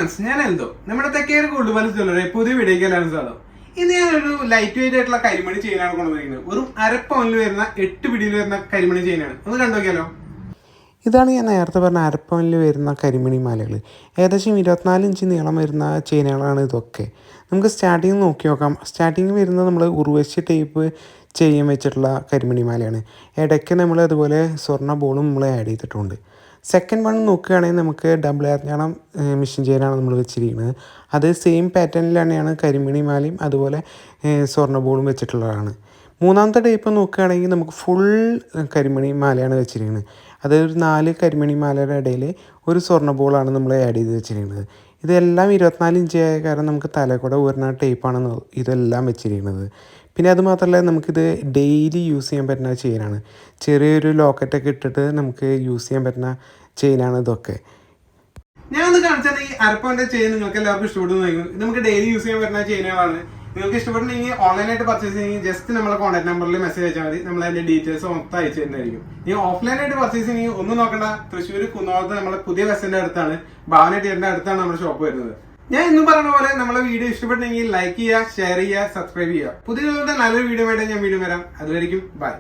Friends, ഞാൻ എന്തോ നമ്മുടെ തെക്കേര് കൂടുതൽ ജ്വല്ലറി പുതിയ വീഡിയോയിലാണ് സാധനം. ഇന്ന് ഞാനൊരു ലൈറ്റ് വെയിറ്റ് ആയിട്ടുള്ള കരിമണി ചെയിനാണ് കൊണ്ടുവന്നിരിക്കുന്നത്. ഒരു അരപ്പവനിൽ വരുന്ന 8 പിടിയിൽ വരുന്ന കരിമണി ചെയിനാണ്. ഒന്ന് കണ്ടുനോക്കിയാലോ. ഇതാണ് ഞാൻ നേരത്തെ പറഞ്ഞ അരപ്പവനിൽ വരുന്ന കരിമണി മാലകൾ. ഏകദേശം 24 ഇഞ്ച് നീളം വരുന്ന ചെയിനുകളാണ് ഇതൊക്കെ. നമുക്ക് സ്റ്റാർട്ടിങ് നോക്കി നോക്കാം. സ്റ്റാർട്ടിങ് വരുന്നത് നമ്മൾ ഉർവശി ടൈപ്പ് ചെയിൻ വെച്ചിട്ടുള്ള കരിമണി മാലയാണ്. ഇടയ്ക്ക് നമ്മൾ അതുപോലെ സ്വർണ്ണ ബോളും നമ്മൾ ആഡ് ചെയ്തിട്ടുണ്ട്. സെക്കൻഡ് വൺ നോക്കുകയാണെങ്കിൽ നമുക്ക് ഡബിൾ എയർഞ്ഞാണം മെഷീൻ ചെയിനാണ് നമ്മൾ വെച്ചിരിക്കുന്നത്. അത് സെയിം പാറ്റേണിൽ തന്നെയാണ് കരിമണി മാലയും അതുപോലെ സ്വർണ്ണ ബോളും വെച്ചിട്ടുള്ളതാണ്. മൂന്നാമത്തെ ടൈപ്പ് നോക്കുകയാണെങ്കിൽ നമുക്ക് ഫുൾ കരിമണി മാലയാണ് വെച്ചിരിക്കുന്നത്. അത് ഒരു 4 കരിമണി മാലയുടെ ഇടയിൽ ഒരു സ്വർണ്ണ ബോളാണ് നമ്മൾ ആഡ് ചെയ്ത് വെച്ചിരിക്കുന്നത്. ഇതെല്ലാം 24 ഇഞ്ച് ആയ കാരണം നമുക്ക് തലക്കൂടെ ഊരുന്ന ടൈപ്പാണ് ഇതെല്ലാം വെച്ചിരിക്കുന്നത്. പിന്നെ അത് മാത്രമല്ല, നമുക്കിത് ഡെയിലി യൂസ് ചെയ്യാൻ പറ്റുന്ന ചെയിനാണ്. ചെറിയൊരു ലോക്കറ്റൊക്കെ ഇട്ടിട്ട് നമുക്ക് യൂസ് ചെയ്യാൻ പറ്റുന്ന ചെയിനാണ് ഇതൊക്കെ. ഞാൻ ഒന്ന് കാണിച്ചാൽ ഈ അരപ്പവന്റെ ചെയിൻ നിങ്ങൾക്ക് എല്ലാവർക്കും ഇഷ്ടപ്പെടുന്നു. ഇത് നമുക്ക് ഡെയിലി യൂസ് ചെയ്യാൻ പറ്റുന്ന ചെയിനുകളാണ്. നിങ്ങൾക്ക് ഇഷ്ടപ്പെട്ടുണ്ടെങ്കിൽ ഓൺലൈനായിട്ട് പർച്ചേസ് ചെയ്യുമെങ്കിൽ ജസ്റ്റ് നമ്മളെ കോൺടാക്ട് നമ്പറിൽ മെസ്സേജ് അയച്ചാൽ മതി. നമ്മൾ അതിന്റെ ഡീറ്റെയിൽസ് മൊത്തം അയച്ചു തരുന്നതായിരിക്കും. ഈ ഓഫ്ലൈനായിട്ട് പർച്ചേസ് ചെയ്യുമെങ്കിൽ ഒന്നും നോക്കണ്ട, തൃശ്ശൂർ കുന്നോളത്ത് നമ്മളെ പുതിയ ബസ്സിന്റെ അടുത്താണ്, ഭാവന തിയേറ്ററിന്റെ അടുത്താണ് നമ്മുടെ ഷോപ്പ് വരുന്നത്. ഞാൻ ഇന്നും പറഞ്ഞ പോലെ നമ്മളെ വീഡിയോ ഇഷ്ടപ്പെട്ടെങ്കിൽ ലൈക്ക് ചെയ്യുക, ഷെയർ ചെയ്യുക, സബ്സ്ക്രൈബ് ചെയ്യുക. പുതിയ നല്ലൊരു വീഡിയോ ആയിട്ട് ഞാൻ വീണ്ടും വരാം. അതുവരെയും ബൈ.